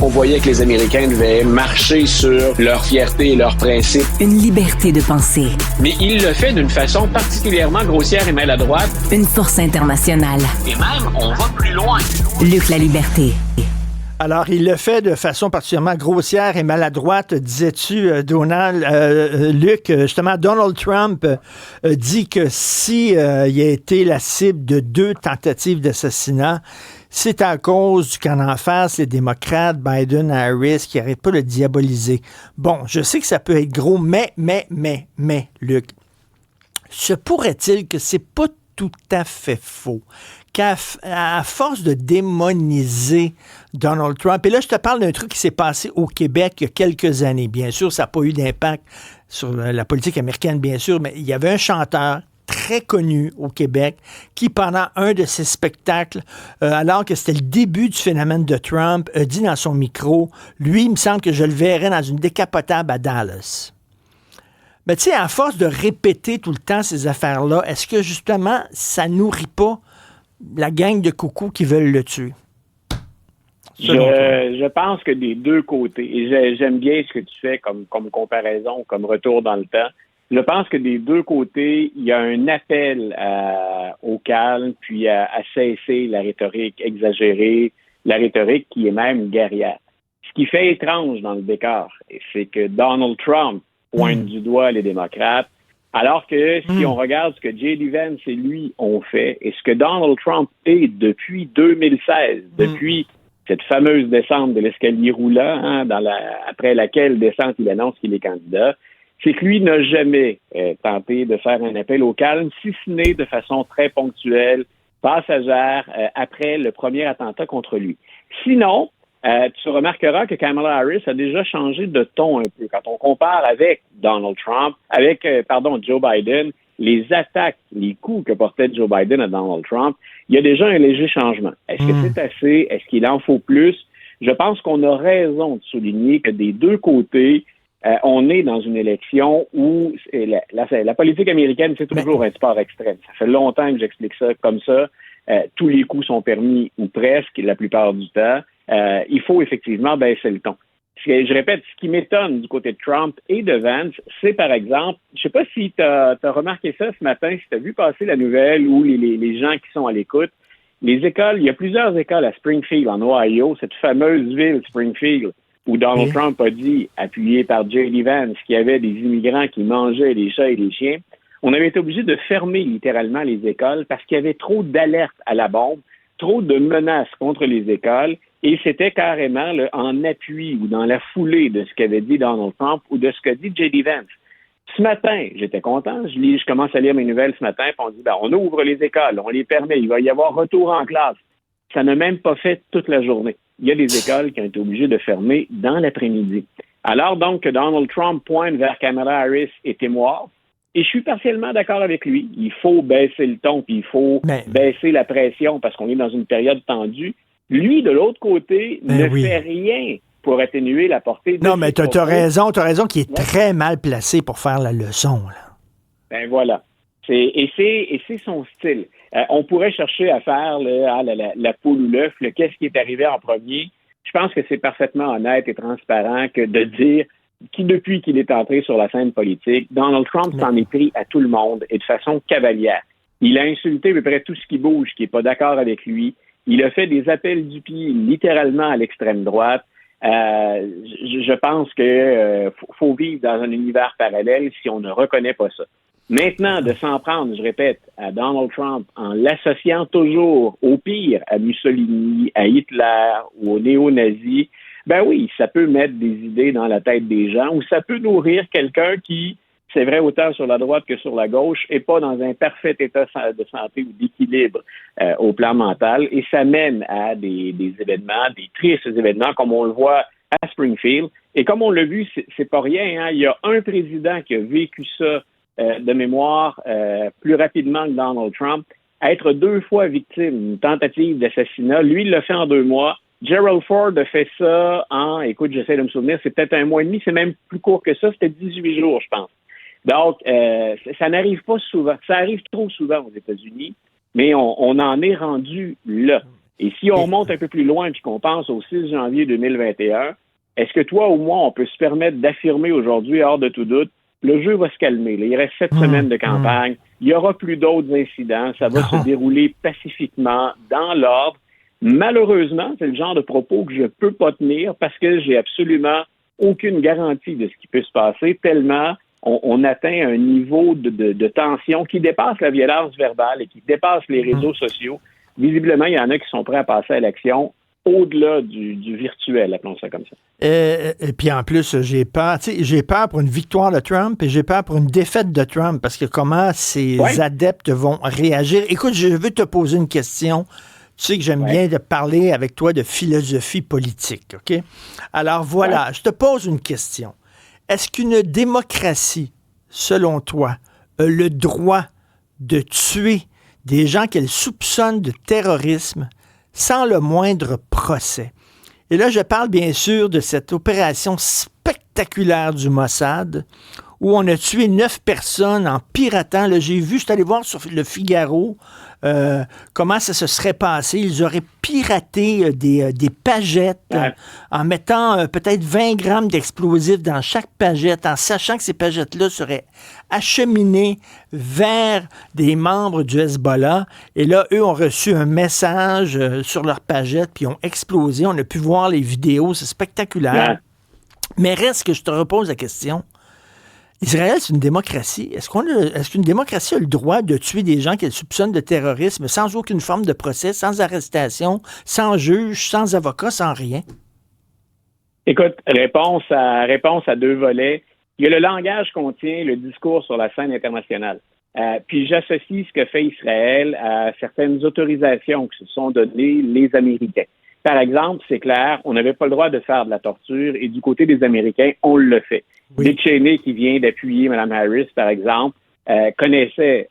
On voyait que les Américains devaient marcher sur leur fierté et leurs principes. Une liberté de penser. Mais il le fait d'une façon particulièrement grossière et maladroite. Une force internationale. Et même, on va plus loin. Luc La Liberté. Alors, il le fait de façon particulièrement grossière et maladroite, disais-tu, Donald. Luc, justement, Donald Trump dit que si il a été la cible de 2 tentatives d'assassinat, c'est à cause du camp en face, les démocrates, Biden, Harris, qui n'arrêtent pas de le diaboliser. Bon, je sais que ça peut être gros, mais, Luc, se pourrait-il que c'est pas tout à fait faux, qu'à force de démoniser Donald Trump, et là, je te parle d'un truc qui s'est passé au Québec il y a quelques années. Bien sûr, ça n'a pas eu d'impact sur la politique américaine, bien sûr, mais il y avait un chanteur très connu au Québec qui, pendant un de ses spectacles, alors que c'était le début du phénomène de Trump, a dit dans son micro, lui, il me semble que je le verrais dans une décapotable à Dallas. Mais tu sais, à force de répéter tout le temps ces affaires-là, est-ce que justement, ça nourrit pas la gang de coucous qui veulent le tuer? Je pense que des deux côtés, et j'aime bien ce que tu fais comme comparaison, comme retour dans le temps, je pense que des deux côtés, il y a un appel au calme, puis à cesser la rhétorique exagérée, la rhétorique qui est même guerrière. Ce qui fait étrange dans le décor, c'est que Donald Trump pointe du doigt les démocrates, alors que si on regarde ce que J.D. Vance et lui ont fait, et ce que Donald Trump est depuis 2016, depuis cette fameuse descente de l'escalier roulant, après laquelle descente il annonce qu'il est candidat, c'est que lui n'a jamais tenté de faire un appel au calme, si ce n'est de façon très ponctuelle, passagère, après le premier attentat contre lui. Sinon, tu remarqueras que Kamala Harris a déjà changé de ton un peu. Quand on compare avec Donald Trump, avec Joe Biden, les attaques, les coups que portait Joe Biden à Donald Trump, il y a déjà un léger changement. Est-ce que c'est assez? Est-ce qu'il en faut plus? Je pense qu'on a raison de souligner que des deux côtés, on est dans une élection où la politique américaine, c'est toujours un sport extrême. Ça fait longtemps que j'explique ça comme ça. Tous les coups sont permis, ou presque, la plupart du temps. Il faut effectivement baisser le ton. Je répète, ce qui m'étonne du côté de Trump et de Vance, c'est par exemple, je sais pas si tu as remarqué ça ce matin, si tu as vu passer la nouvelle où les gens qui sont à l'écoute, les écoles, il y a plusieurs écoles à Springfield, en Ohio, cette fameuse ville Springfield, où Donald Trump a dit, appuyé par J.D. Vance, qu'il y avait des immigrants qui mangeaient les chats et les chiens. On avait été obligé de fermer littéralement les écoles parce qu'il y avait trop d'alertes à la bombe, trop de menaces contre les écoles, et c'était carrément en appui ou dans la foulée de ce qu'avait dit Donald Trump ou de ce qu'a dit J.D. Vance. Ce matin, j'étais content, je commence à lire mes nouvelles ce matin, puis on dit, on ouvre les écoles, on les permet, il va y avoir retour en classe. Ça n'a même pas fait toute la journée. Il y a des écoles qui ont été obligées de fermer dans l'après-midi. Alors donc que Donald Trump pointe vers Kamala Harris et témoigne, et je suis partiellement d'accord avec lui. Il faut baisser le ton, puis il faut baisser la pression parce qu'on est dans une période tendue. Lui, de l'autre côté, fait rien pour atténuer la portée de... Non, mais t'as raison qu'il est très mal placé pour faire la leçon, là. Ben voilà. Et c'est son style. On pourrait chercher à faire la poule ou l'œuf, qu'est-ce qui est arrivé en premier. Je pense que c'est parfaitement honnête et transparent que de dire depuis qu'il est entré sur la scène politique, Donald Trump s'en est pris à tout le monde et de façon cavalière. Il a insulté à peu près tout ce qui bouge, qui n'est pas d'accord avec lui. Il a fait des appels du pied littéralement à l'extrême droite. Je pense que faut vivre dans un univers parallèle si on ne reconnaît pas ça. Maintenant, de s'en prendre, je répète, à Donald Trump en l'associant toujours au pire à Mussolini, à Hitler ou aux néo-nazis, ben oui, ça peut mettre des idées dans la tête des gens ou ça peut nourrir quelqu'un qui, c'est vrai autant sur la droite que sur la gauche, n'est pas dans un parfait état de santé ou d'équilibre au plan mental et ça mène à des événements, des tristes événements comme on le voit à Springfield. Et comme on l'a vu, c'est pas rien, hein? Il y a un président qui a vécu ça de mémoire plus rapidement que Donald Trump, être 2 fois victime d'une tentative d'assassinat. Lui, il l'a fait en 2 mois. Gerald Ford a fait ça écoute, j'essaie de me souvenir, c'est peut-être 1 mois et demi, c'est même plus court que ça, c'était 18 jours, je pense. Donc, ça n'arrive pas souvent. Ça arrive trop souvent aux États-Unis, mais on en est rendu là. Et si on remonte un peu plus loin puis qu'on pense au 6 janvier 2021, est-ce que toi ou moi, on peut se permettre d'affirmer aujourd'hui, hors de tout doute, le jeu va se calmer. Là. Il reste 7 semaines de campagne. Il n'y aura plus d'autres incidents. Ça va se dérouler pacifiquement, dans l'ordre. Malheureusement, c'est le genre de propos que je ne peux pas tenir parce que j'ai absolument aucune garantie de ce qui peut se passer, tellement on atteint un niveau de tension qui dépasse la violence verbale et qui dépasse les réseaux sociaux. Visiblement, il y en a qui sont prêts à passer à l'action au-delà du virtuel, appelons ça comme ça. Et puis en plus, j'ai peur. J'ai peur pour une victoire de Trump et j'ai peur pour une défaite de Trump parce que comment ces adeptes vont réagir. Écoute, je veux te poser une question. Tu sais que j'aime bien de parler avec toi de philosophie politique, OK? Alors voilà, je te pose une question. Est-ce qu'une démocratie, selon toi, a le droit de tuer des gens qu'elle soupçonne de terrorisme sans le moindre procès? Et là, je parle bien sûr de cette opération spectaculaire du Mossad où on a tué 9 personnes en piratant. Là, j'ai vu, je suis allé voir sur le Figaro comment ça se serait passé. Ils auraient piraté des pagettes en mettant peut-être 20 grammes d'explosifs dans chaque pagette, en sachant que ces pagettes-là seraient acheminées vers des membres du Hezbollah. Et là, eux ont reçu un message sur leur pagette, puis ils ont explosé. On a pu voir les vidéos, c'est spectaculaire. Mais reste que je te repose la question. Israël, c'est une démocratie. Est-ce qu'une démocratie a le droit de tuer des gens qu'elle soupçonne de terrorisme sans aucune forme de procès, sans arrestation, sans juge, sans avocat, sans rien? Écoute, réponse à 2 volets. Il y a le langage qu'on tient, le discours sur la scène internationale. Puis j'associe ce que fait Israël à certaines autorisations que se sont données les Américains. Par exemple, c'est clair, on n'avait pas le droit de faire de la torture et du côté des Américains, on le fait. Dick Cheney, qui vient d'appuyer Mme Harris, par exemple, connaissait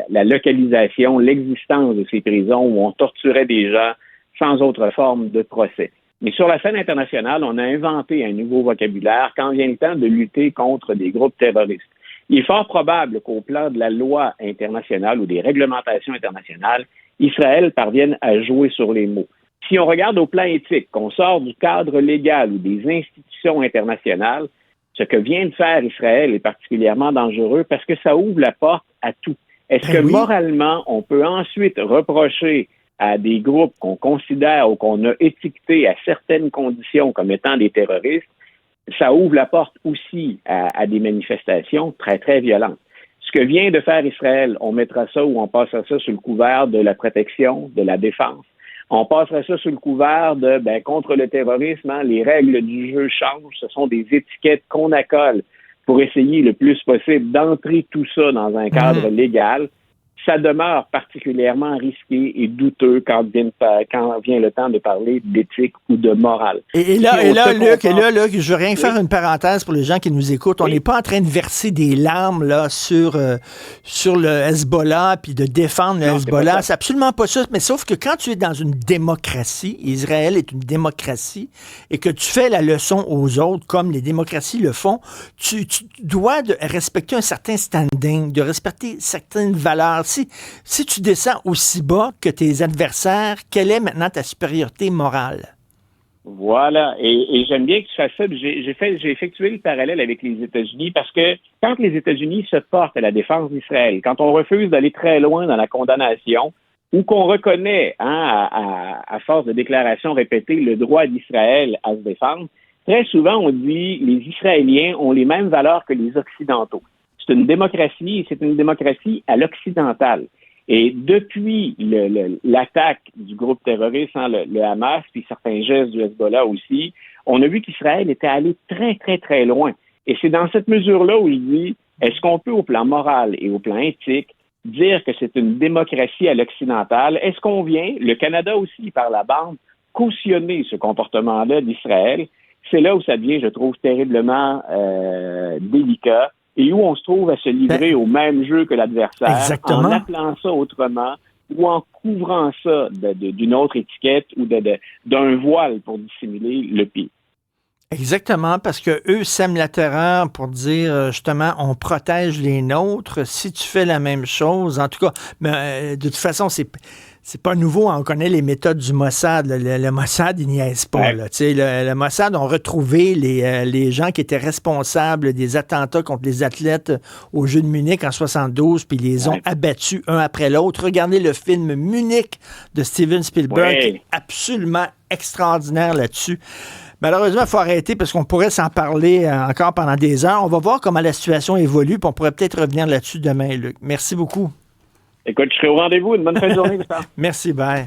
la localisation, l'existence de ces prisons où on torturait des gens sans autre forme de procès. Mais sur la scène internationale, on a inventé un nouveau vocabulaire quand vient le temps de lutter contre des groupes terroristes. Il est fort probable qu'au plan de la loi internationale ou des réglementations internationales, Israël parvienne à jouer sur les mots. Si on regarde au plan éthique, qu'on sort du cadre légal ou des institutions internationales, ce que vient de faire Israël est particulièrement dangereux parce que ça ouvre la porte à tout. Est-ce que moralement, on peut ensuite reprocher à des groupes qu'on considère ou qu'on a étiquetés à certaines conditions comme étant des terroristes? Ça ouvre la porte aussi à des manifestations très, très violentes. Ce que vient de faire Israël, on mettra ça ou on passera ça sous le couvert de la protection, de la défense. On passerait ça sous le couvert de, contre le terrorisme, les règles du jeu changent. Ce sont des étiquettes qu'on accole pour essayer le plus possible d'entrer tout ça dans un cadre légal. Ça demeure particulièrement risqué et douteux quand vient le temps de parler d'éthique ou de morale. Et là, Luc, je veux rien faire une parenthèse pour les gens qui nous écoutent. On n'est pas en train de verser des larmes là, sur le Hezbollah puis de défendre le Hezbollah. C'est absolument pas ça. Mais sauf que quand tu es dans une démocratie, Israël est une démocratie, et que tu fais la leçon aux autres comme les démocraties le font, tu dois respecter un certain standing, de respecter certaines valeurs. Si tu descends aussi bas que tes adversaires, quelle est maintenant ta supériorité morale? Voilà, et j'aime bien que tu fasses ça. J'ai effectué le parallèle avec les États-Unis parce que quand les États-Unis se portent à la défense d'Israël, quand on refuse d'aller très loin dans la condamnation ou qu'on reconnaît, à force de déclarations répétées, le droit d'Israël à se défendre, très souvent on dit les Israéliens ont les mêmes valeurs que les Occidentaux. C'est une démocratie, et c'est une démocratie à l'occidentale. Et depuis l'attaque du groupe terroriste, le Hamas, puis certains gestes du Hezbollah aussi, on a vu qu'Israël était allé très, très, très loin. Et c'est dans cette mesure-là où je dis, est-ce qu'on peut, au plan moral et au plan éthique, dire que c'est une démocratie à l'occidentale? Est-ce qu'on vient, le Canada aussi, par la bande, cautionner ce comportement-là d'Israël? C'est là où ça devient, je trouve, terriblement délicat. Et où on se trouve à se livrer au même jeu que l'adversaire, en appelant ça autrement, ou en couvrant ça d'une autre étiquette ou d'un voile pour dissimuler le pire. Exactement, parce que eux sèment la terreur pour dire, justement, on protège les nôtres. Si tu fais la même chose, en tout cas, mais de toute façon, C'est pas nouveau, on connaît les méthodes du Mossad. Le Mossad, il niaise pas. Là. Le Mossad ont retrouvé les gens qui étaient responsables des attentats contre les athlètes aux Jeux de Munich en 72, puis ils les ont abattus un après l'autre. Regardez le film Munich de Steven Spielberg, qui est absolument extraordinaire là-dessus. Malheureusement, il faut arrêter parce qu'on pourrait s'en parler encore pendant des heures. On va voir comment la situation évolue, puis on pourrait peut-être revenir là-dessus demain, Luc. Merci beaucoup. Écoute, je serai au rendez-vous. Une bonne fin de journée, Richard. Merci, bye.